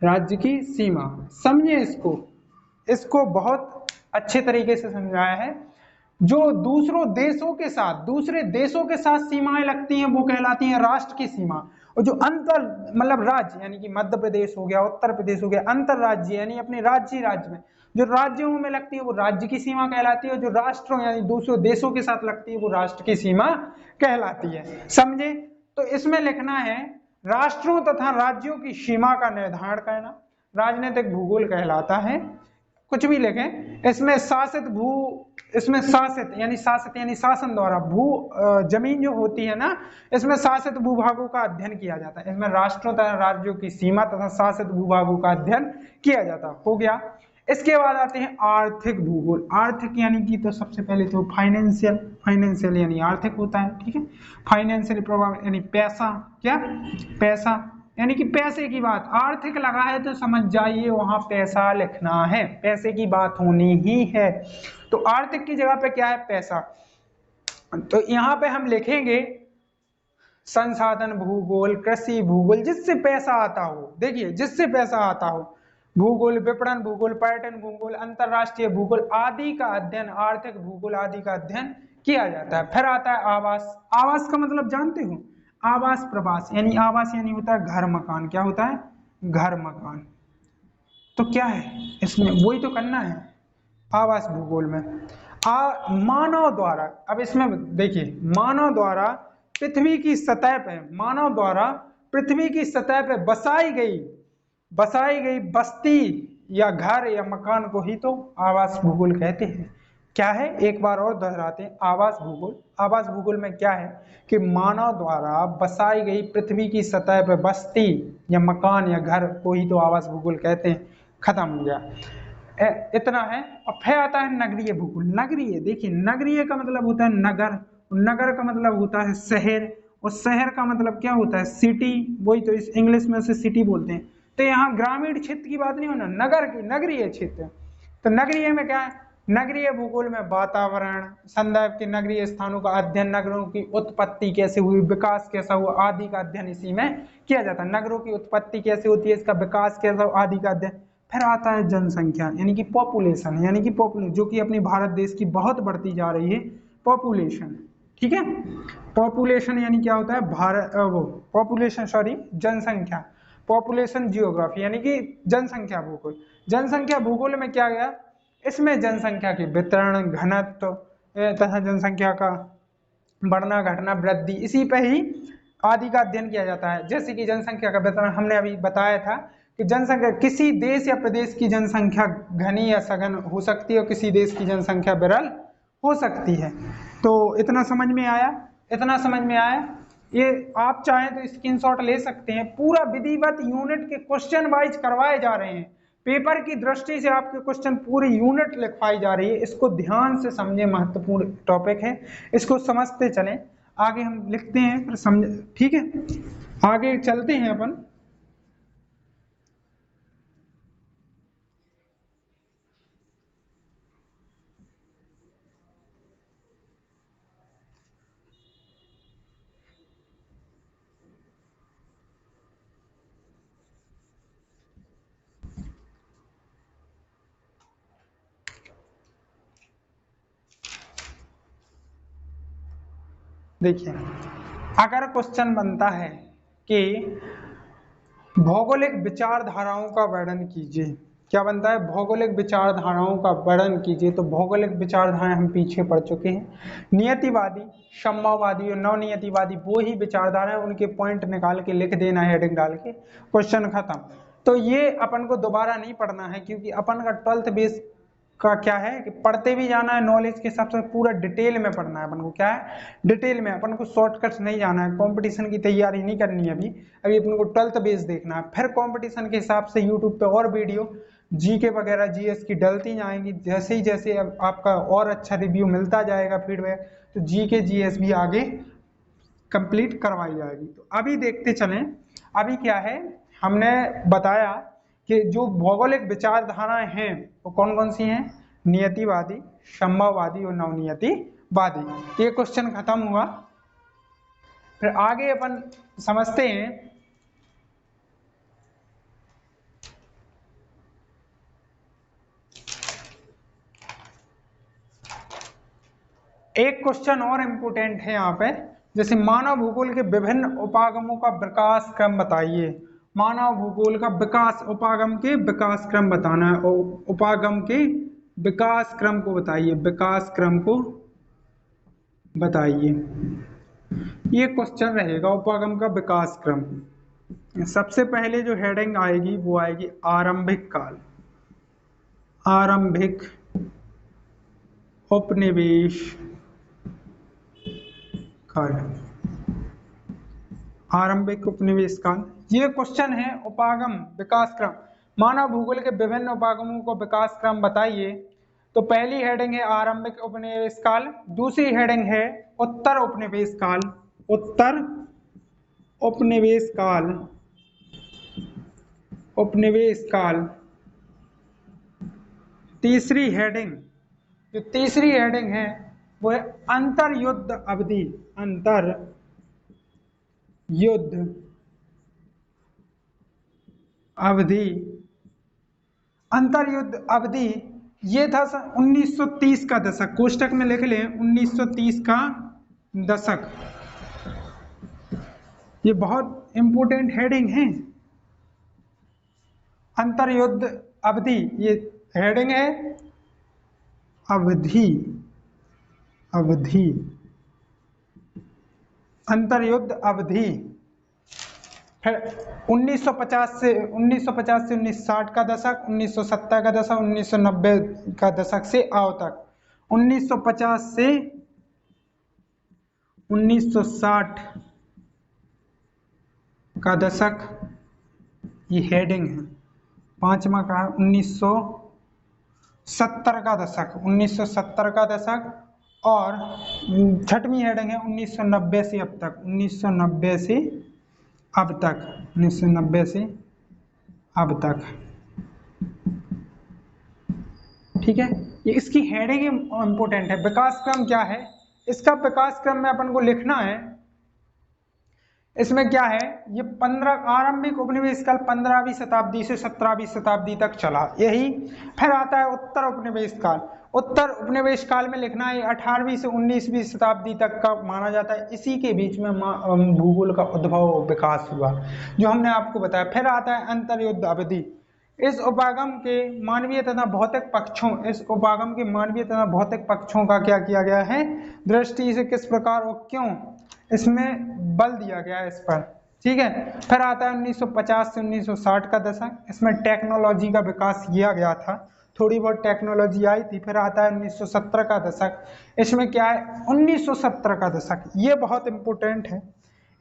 राज्य की सीमा। समझे इसको, इसको बहुत अच्छे तरीके से समझाया है। जो दूसरों देशों के साथ, दूसरे देशों के साथ सीमाएं लगती हैं वो कहलाती हैं राष्ट्र की सीमा। और जो अंतर मतलब राज्य, यानी कि मध्य प्रदेश हो गया, उत्तर प्रदेश हो गया, अंतर राज्य यानी अपने राज्य में जो राज्यों में लगती है वो राज्य की सीमा कहलाती है, और जो राष्ट्रों यानी दूसरे देशों के साथ लगती है वो राष्ट्र की सीमा कहलाती है। समझे, तो इसमें लिखना है राष्ट्रों तथा राज्यों की सीमा का निर्धारण करना राजनीतिक भूगोल कहलाता है। कुछ भी लिखें, इसमें शासित यानी शासन द्वारा जमीन जो होती है ना, इसमें शासित भूभागों का अध्ययन किया जाता है। इसमें राष्ट्रों तथा राज्यों की सीमा तथा शासित भूभागों का अध्ययन किया जाता हो गया। इसके बाद आते हैं आर्थिक भूगोल। आर्थिक यानी कि तो सबसे पहले तो फाइनेंशियल यानी आर्थिक होता है, ठीक है। फाइनेंशियल प्रभाव यानी पैसा, क्या पैसा यानी कि पैसे की बात, आर्थिक लगा है तो समझ जाइए वहां पैसा लिखना है, पैसे की बात होनी ही है। तो आर्थिक की जगह पे क्या है, पैसा। तो यहाँ पे हम लिखेंगे संसाधन भूगोल, कृषि भूगोल, जिससे पैसा आता हो। देखिए जिससे पैसा आता हो, भूगोल, विपणन भूगोल, पर्यटन भूगोल, अंतरराष्ट्रीय भूगोल आदि का अध्ययन, आर्थिक भूगोल आदि का अध्ययन किया जाता है। फिर आता है आवास। आवास का मतलब जानते हो, आवास प्रवास यानी आवास यानी होता है घर मकान। क्या होता है, घर मकान। तो क्या है इसमें, वही तो करना है आवास भूगोल में। मानव द्वारा, अब इसमें देखिए मानव द्वारा पृथ्वी की सतह पे, मानव द्वारा पृथ्वी की सतह पे बसाई गई बस्ती या घर या मकान को ही तो आवास भूगोल कहते हैं। क्या है, एक बार और दोहराते हैं, आवास भूगोल। आवास भूगोल में क्या है कि मानव द्वारा बसाई गई पृथ्वी की सतह पर बस्ती या मकान या घर को ही तो आवास भूगोल कहते हैं। खत्म हो गया, इतना है। और फिर आता है नगरीय भूगोल। नगरीय, देखिए नगरीय का मतलब होता है नगर, नगर का मतलब होता है शहर, और शहर का मतलब क्या होता है, सिटी। वही तो इस इंग्लिश में उसे सिटी बोलते हैं। तो यहाँ ग्रामीण क्षेत्र की बात नहीं होना, नगर की, नगरीय क्षेत्र। तो नगरीय में क्या है, नगरीय भूगोल में वातावरण, संदर्भ के नगरीय स्थानों का अध्ययन, नगरों की उत्पत्ति कैसे हुई, विकास कैसा हुआ आदि का अध्ययन इसी में किया जाता है। नगरों की उत्पत्ति कैसे होती है, इसका विकास कैसा हुआ आदि का अध्ययन। फिर आता है जनसंख्या यानी कि पॉपुलेशन, यानी कि पॉपुलेशन जो कि अपनी भारत देश की बहुत बढ़ती जा रही है, पॉपुलेशन, ठीक है। पॉपुलेशन यानी क्या होता है, भारत वो पॉपुलेशन, सॉरी जनसंख्या। पॉपुलेशन जियोग्राफी यानी कि जनसंख्या भूगोल। जनसंख्या भूगोल में क्या गया, इसमें जनसंख्या के वितरण, घनत्व तथा जनसंख्या का बढ़ना घटना वृद्धि, इसी पे ही आदि का अध्ययन किया जाता है। जैसे कि जनसंख्या का वितरण हमने अभी बताया था कि जनसंख्या किसी देश या प्रदेश की जनसंख्या घनी या सघन हो सकती है और किसी देश की जनसंख्या विरल हो सकती है। तो इतना समझ में आया, इतना समझ में आया। ये आप चाहें तो स्क्रीनशॉट ले सकते हैं। पूरा विधिवत यूनिट के क्वेश्चन वाइज करवाए जा रहे हैं। पेपर की दृष्टि से आपके क्वेश्चन पूरी यूनिट लिखवाई जा रही है। इसको ध्यान से समझे, महत्वपूर्ण टॉपिक है, इसको समझते चलें। आगे हम लिखते हैं फिर समझ, ठीक है। आगे चलते हैं अपन। देखिए अगर क्वेश्चन बनता है कि भौगोलिक विचारधाराओं का वर्णन कीजिए, क्या बनता है, भौगोलिक विचारधाराओं का वर्णन कीजिए। तो भौगोलिक विचारधाराएं हम पीछे पढ़ चुके हैं। नियतिवादी, सम्यवादी और नवनियतिवादी वो ही विचारधाराएं, उनके पॉइंट निकाल के लिख देना है हेडिंग डाल के, क्वेश्चन खत्म। तो ये अपन को दोबारा नहीं पढ़ना है, क्योंकि अपन का 12th बेस का क्या है कि पढ़ते भी जाना है, नॉलेज के हिसाब से पूरा डिटेल में पढ़ना है अपन को। क्या है, डिटेल में, अपन को शॉर्टकट्स नहीं जाना है। कंपटीशन की तैयारी नहीं करनी है अभी अपन को 12th बेस देखना है। फिर कंपटीशन के हिसाब से यूट्यूब पे और वीडियो जीके वगैरह जीएस की डलती जाएंगी। जैसे ही जैसे आपका और अच्छा रिव्यू मिलता जाएगा, फीडबैक, तो जीके जीएस भी आगे कंप्लीट करवाई जाएगी। तो अभी देखते चलें, अभी क्या है, हमने बताया कि जो भौगोलिक विचारधाराएं हैं वो कौन कौन सी हैं, नियतिवादी, सम्यवादी और नवनियतिवादी। ये क्वेश्चन खत्म हुआ। फिर आगे अपन समझते हैं एक क्वेश्चन और इम्पोर्टेंट है यहाँ पे, जैसे मानव भूगोल के विभिन्न उपागमों का विकास क्रम बताइए। मानव भूगोल का विकास, उपागम के विकास क्रम बताना है, और उपागम के विकास क्रम को बताइए, विकास क्रम को बताइए। ये क्वेश्चन रहेगा, उपागम का विकास क्रम। सबसे पहले जो हेडिंग आएगी वो आएगी आरंभिक काल, आरंभिक उपनिवेश काल, आरंभिक उपनिवेश काल। ये क्वेश्चन है उपागम विकास क्रम, मानव भूगोल के विभिन्न उपागमों को विकास क्रम बताइए। तो पहली हेडिंग है आरंभिक उपनिवेश काल, दूसरी हेडिंग है उत्तर उपनिवेश काल, उत्तर उपनिवेश काल, उपनिवेश काल। तीसरी हेडिंग, जो तीसरी हेडिंग है वो है अंतर युद्ध अवधि, अंतर युद्ध अवधि। अंतर युद्ध अवधि ये था 1930 का दशक, कोष्टक में लिख लें 1930 का दशक। ये बहुत इंपोर्टेंट हेडिंग है, अंतर युद्ध अवधि, ये हेडिंग है अवधि, अवधि, अंतर युद्ध अवधि। फिर 1950 से 1960 का दशक, 1970 का दशक, 1990 का दशक से आओ तक। 1950 से 1960 का दशक ये हेडिंग है। पांचवा का 1970 का दशक, 1970 का दशक। और छठवीं हेडिंग है 1990 से अब तक, 1990 से अब तक, 1990 से अब तक। ठीक है, ये इसकी हेडिंग इंपोर्टेंट है। विकास क्रम क्या है, इसका विकास क्रम में अपन को लिखना है। इसमें क्या है, ये 15 आरंभिक उपनिवेश काल 15वीं शताब्दी से 17वीं शताब्दी तक चला, यही। फिर आता है उत्तर उपनिवेश काल, उत्तर उपनिवेश काल में लिखना है 18वीं से 19वीं शताब्दी तक का माना जाता है। इसी के बीच में भूगोल का उद्भव विकास हुआ, जो हमने आपको बताया। फिर आता है अंतर युद्ध अवधि, इस उपागम के मानवीय तथा भौतिक पक्षों, इस उपागम के मानवीय तथा भौतिक पक्षों का क्या किया गया है, दृष्टि से किस प्रकार और क्यों इसमें बल दिया गया है इस पर। ठीक है, फिर आता है 1950 से 1960 का दशक, इसमें टेक्नोलॉजी का विकास किया गया था, थोड़ी बहुत टेक्नोलॉजी आई थी। फिर आता है 1970 का दशक, इसमें क्या है 1970 का दशक, ये बहुत इंपोर्टेंट है।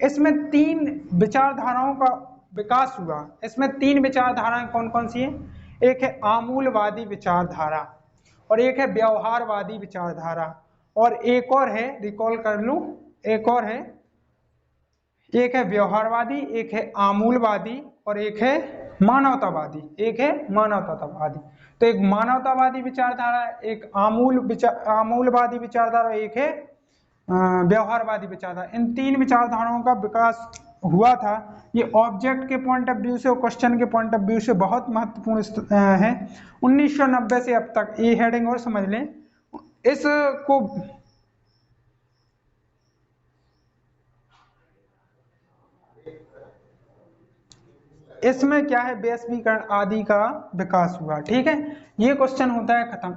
इसमें 3 विचारधाराओं का विकास हुआ। इसमें 3 विचारधाराएं कौन कौन सी है, एक है आमूलवादी विचारधारा, और एक है व्यवहारवादी विचारधारा, और एक और है, रिकॉल कर लूं, एक और है, एक है व्यवहारवादी, एक है आमूलवादी, और एक है मानवतावादी, एक है मानवतावादी। तो एक मानवतावादी विचारधारा, एक आमूलवादी विचारधारा, एक है व्यवहारवादी विचारधारा। इन 3 विचारधाराओं का विकास हुआ था। ये ऑब्जेक्ट के पॉइंट ऑफ व्यू से और क्वेश्चन के पॉइंट ऑफ व्यू से बहुत महत्वपूर्ण है। 1990 से अब तक, ये हेडिंग और समझ लें इसको। इसमें क्या है, वैश्वीकरण आदि का विकास हुआ। ठीक है, ये क्वेश्चन होता है खत्म।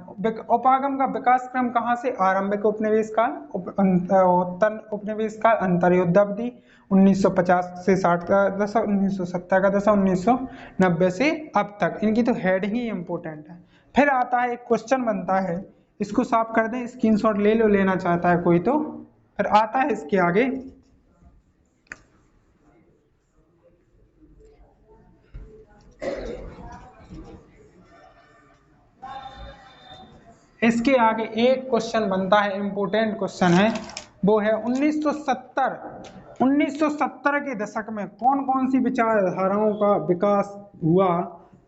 उपागम का विकास क्रम कहाँ से, आरंभिक उपनिवेश काल, उत्तर उपनिवेश काल, अंतर युद्ध अवधि 1950 से 60 का दशक, 1970 का दशक, 1990 से अब तक। इनकी तो हेड ही इंपोर्टेंट है। फिर आता है एक क्वेश्चन बनता है, इसको साफ कर दें, स्क्रीनशॉट ले लो, लेना चाहता है कोई तो। फिर आता है इसके आगे, इसके आगे एक क्वेश्चन बनता है, इंपोर्टेंट क्वेश्चन है, वो है 1970 के दशक में कौन कौन सी विचारधाराओं का विकास हुआ।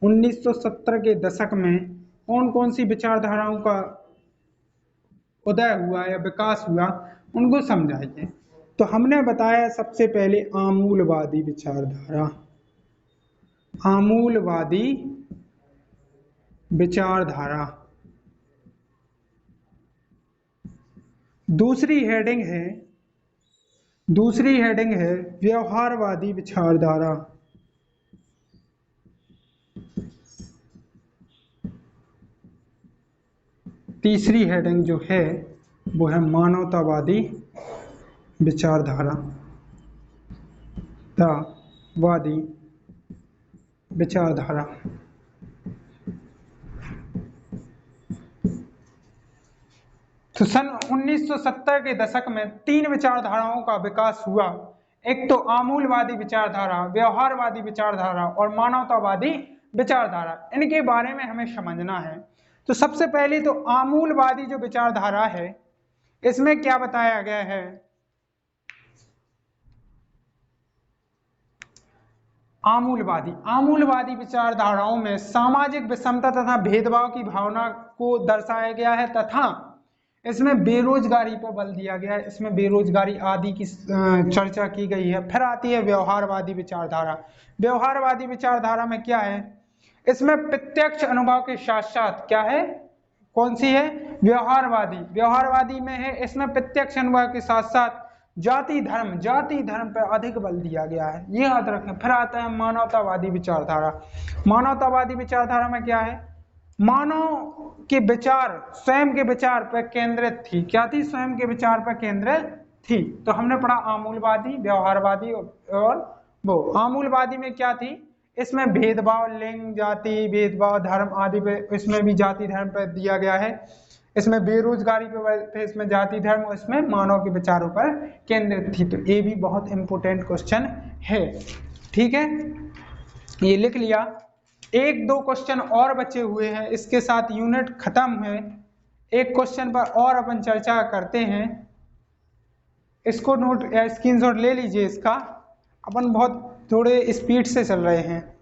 1970 के दशक में कौन कौन सी विचारधाराओं का उदय हुआ या विकास हुआ, उनको समझाइए। तो हमने बताया सबसे पहले आमूलवादी विचारधारा, आमूलवादी विचारधारा। दूसरी हेडिंग है व्यवहारवादी विचारधारा। तीसरी हेडिंग जो है वो है मानवतावादी विचारधारा, द वादी विचारधारा। तो सन 1970 के दशक में 3 विचारधाराओं का विकास हुआ। एक तो आमूलवादी विचारधारा, व्यवहारवादी विचारधारा और मानवतावादी विचारधारा। इनके बारे में हमें समझना है। तो सबसे पहले तो आमूलवादी जो विचारधारा है, इसमें क्या बताया गया है? आमूलवादी विचारधाराओं में सामाजिक विषमता तथा भेदभाव की भावना को दर्शाया गया है तथा इसमें बेरोजगारी पर बल दिया गया है। इसमें बेरोजगारी आदि की चर्चा की गई है। फिर आती है व्यवहारवादी विचारधारा। व्यवहारवादी विचारधारा में क्या है? इसमें प्रत्यक्ष अनुभव के साथ साथ क्या है? कौन सी है? व्यवहारवादी में है, इसमें प्रत्यक्ष अनुभव के साथ साथ जाति धर्म पर अधिक बल दिया गया है, ये याद रखें। फिर आता है मानवतावादी विचारधारा। मानवतावादी विचारधारा में क्या है? मानव के विचार स्वयं के विचार पर केंद्रित थी। क्या थी? स्वयं के विचार पर केंद्रित थी। तो हमने पढ़ा आमूलवादी, व्यवहारवादी और वो। आमूलवादी में क्या थी? इसमें भेदभाव, लिंग, जाति, भेदभाव, धर्म आदि पे, इसमें भी जाति धर्म पर दिया गया है। इसमें बेरोजगारी पे, इसमें जाति धर्म और इसमें मानव के विचारों पर केंद्रित थी। तो ये भी बहुत इंपॉर्टेंट क्वेश्चन है। ठीक है, ये लिख लिया। 1-2 क्वेश्चन और बचे हुए हैं, इसके साथ यूनिट खत्म है। एक क्वेश्चन पर और अपन चर्चा करते हैं, इसको नोट या स्क्रीनशॉट ले लीजिए इसका। अपन बहुत थोड़े स्पीड से चल रहे हैं।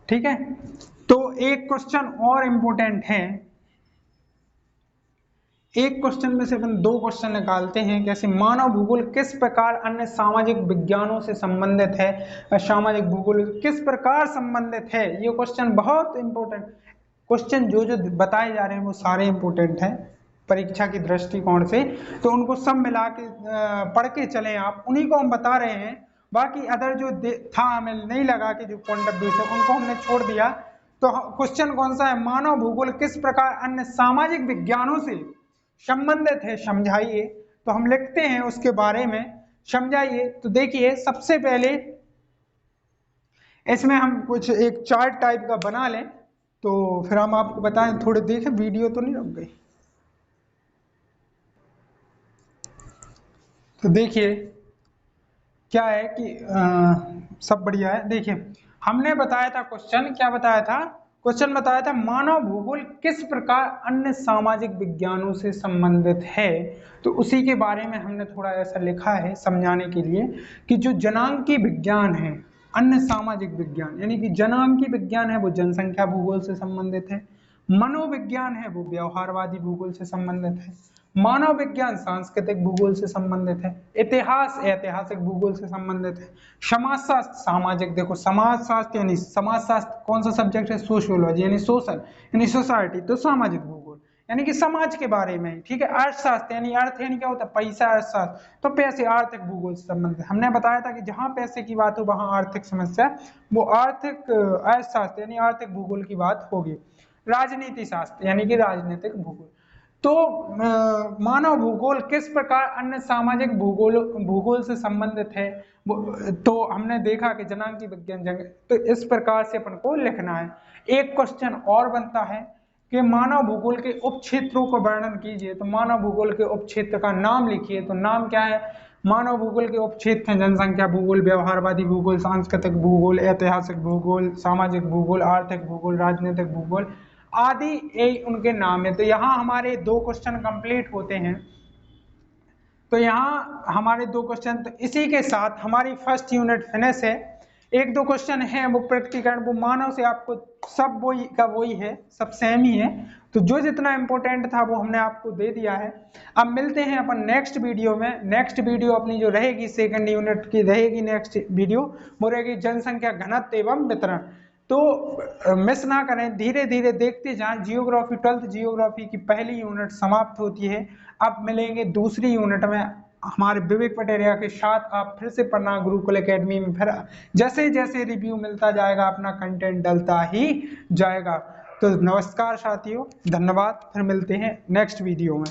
ठीक है, तो एक क्वेश्चन और इंपॉर्टेंट है। एक क्वेश्चन में से अपन 2 क्वेश्चन निकालते हैं। कैसे? मानव भूगोल किस प्रकार अन्य सामाजिक विज्ञानों से संबंधित है? सामाजिक भूगोल किस प्रकार संबंधित है? ये क्वेश्चन बहुत इंपॉर्टेंट क्वेश्चन। जो बताए जा रहे हैं वो सारे इंपॉर्टेंट हैं परीक्षा की दृष्टिकोण से, तो उनको सब मिला के पढ़ के चलें आप, उन्हीं को हम बता रहे हैं। बाकी अदर जो था हमें नहीं लगा कि जो पॉइंट ऑफ व्यू से, उनको हमने छोड़ दिया। तो क्वेश्चन कौन सा है? मानव भूगोल किस प्रकार अन्य सामाजिक विज्ञानों से संबंधित है, समझाइए। तो हम लिखते हैं उसके बारे में, समझाइए। तो देखिए, सबसे पहले इसमें हम कुछ एक चार्ट टाइप का बना लें, तो फिर हम आपको बताएं। थोड़े देखें, वीडियो तो नहीं रुक गई? तो देखिए क्या है कि सब बढ़िया है। देखिए, हमने बताया था क्वेश्चन, क्या बताया था? क्वेश्चन बताया था मानव भूगोल किस प्रकार अन्य सामाजिक विज्ञानों से संबंधित है। तो उसी के बारे में हमने थोड़ा ऐसा लिखा है समझाने के लिए कि जो जनांकी विज्ञान है, अन्य सामाजिक विज्ञान यानी कि जनांकी विज्ञान है वो जनसंख्या भूगोल से संबंधित है। मनोविज्ञान है वो व्यवहारवादी भूगोल से संबंधित है। मानव विज्ञान सांस्कृतिक भूगोल से संबंधित है। इतिहास ऐतिहासिक भूगोल से संबंधित है। समाजशास्त्र सामाजिक, देखो समाजशास्त्र यानी समाजशास्त्र कौन सा सब्जेक्ट है? सोशियोलॉजी यानी सोशल यानी सोसाइटी, तो सामाजिक भूगोल यानी कि समाज के बारे में। ठीक है, अर्थशास्त्र यानी अर्थ यानी क्या होता है? पैसा, अर्थशास्त्र, तो पैसे आर्थिक भूगोल से संबंधित। हमने बताया था कि जहां पैसे की बात हो वहां आर्थिक समस्या, वो आर्थिक अर्थशास्त्र यानी आर्थिक भूगोल की बात होगी। राजनीति शास्त्र यानी कि राजनीतिक भूगोल। तो मानव भूगोल किस प्रकार अन्य सामाजिक भूगोल से संबंधित है, तो हमने देखा कि जनांकी विज्ञान जंग, तो इस प्रकार से अपन को लिखना है। एक क्वेश्चन और बनता है कि मानव भूगोल के उप क्षेत्रों को वर्णन कीजिए। तो मानव भूगोल के उप क्षेत्र का नाम लिखिए। तो नाम क्या है? मानव भूगोल के उप क्षेत्र हैं जनसंख्या भूगोल, व्यवहारवादी भूगोल, सांस्कृतिक भूगोल, ऐतिहासिक भूगोल, सामाजिक भूगोल, आर्थिक भूगोल, राजनीतिक भूगोल आदि, यही उनके नाम है। तो यहाँ हमारे 2 क्वेश्चन कंप्लीट होते हैं। तो यहाँ हमारे 2 क्वेश्चन, तो इसी के साथ हमारी फर्स्ट यूनिट फिनिश है। 1-2 क्वेश्चन है वो प्रैक्टिकल, वो मानव से आपको सब वही का वही है, सब सेम ही है। तो जो जितना इंपॉर्टेंट था वो हमने आपको दे दिया है। अब मिलते हैं अपन नेक्स्ट वीडियो में। नेक्स्ट वीडियो अपनी जो रहेगी सेकंड यूनिट की रहेगी, नेक्स्ट वीडियो वो रहेगी जनसंख्या घनत्व एवं वितरण। तो मिस ना करें, धीरे धीरे देखते जाएं। जियोग्राफी 12th जियोग्राफी की पहली यूनिट समाप्त होती है। अब मिलेंगे दूसरी यूनिट में हमारे विवेक पटेरिया के साथ आप फिर से पढ़ना गुरुकुल एकेडमी में। फिर जैसे जैसे रिव्यू मिलता जाएगा अपना कंटेंट डलता ही जाएगा। तो नमस्कार साथियों, धन्यवाद, फिर मिलते हैं नेक्स्ट वीडियो में।